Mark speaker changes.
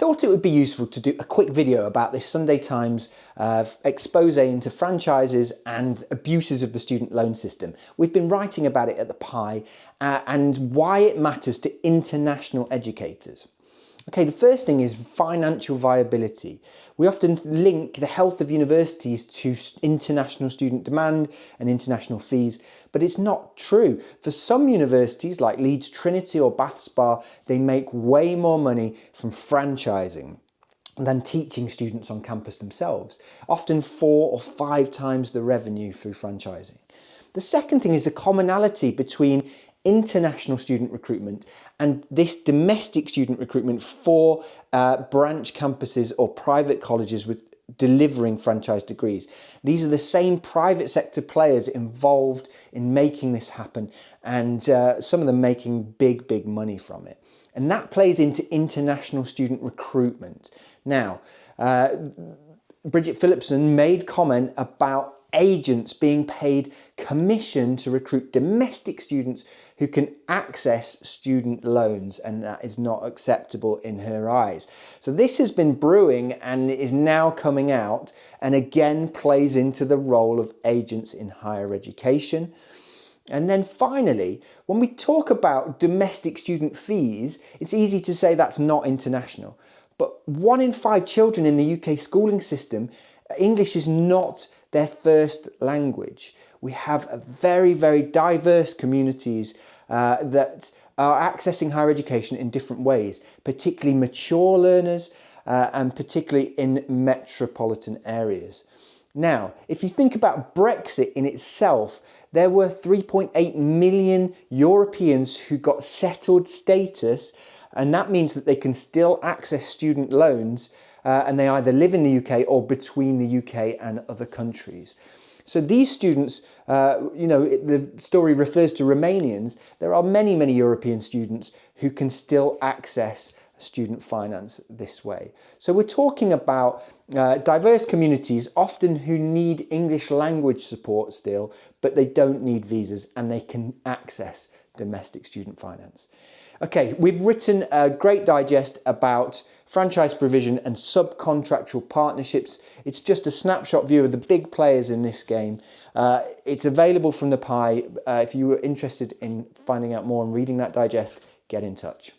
Speaker 1: thought it would be useful to do a quick video about this Sunday Times expose into franchises and abuses of the student loan system. We've been writing about it at the Pi and why it matters to international educators. Okay, the first thing is financial viability. We often link the health of universities to international student demand and international fees, but it's not true. For some universities like Leeds Trinity or Bath Spa, they make way more money from franchising than teaching students on campus themselves, often 4 or 5 times the revenue through franchising. The second thing is the commonality between international student recruitment and this domestic student recruitment for branch campuses or private colleges with delivering franchise degrees. These are the same private sector players involved in making this happen, and some of them making big money from it. And that plays into international student recruitment. Now, Bridget Phillipson made comment about agents being paid commission to recruit domestic students who can access student loans, and that is not acceptable in her eyes. So this has been brewing and is now coming out, and again plays into the role of agents in higher education. And then finally, when we talk about domestic student fees, it's easy to say that's not international. But 1 in 5 children in the UK schooling system, English is not their first language. We have a very diverse communities that are accessing higher education in different ways, particularly mature learners and particularly in metropolitan areas. Now, if you think about Brexit in itself, there were 3.8 million Europeans who got settled status, and that means that they can still access student loans and they either live in the UK or between the UK and other countries. So these students, the story refers to Romanians. There are many European students who can still access student finance this way. So we're talking about diverse communities, often who need English language support still, but they don't need visas and they can access domestic student finance. Okay, we've written a great digest about franchise provision and subcontractual partnerships. It's just a snapshot view of the big players in this game. It's available from the Pi. If you were interested in finding out more and reading that digest, get in touch.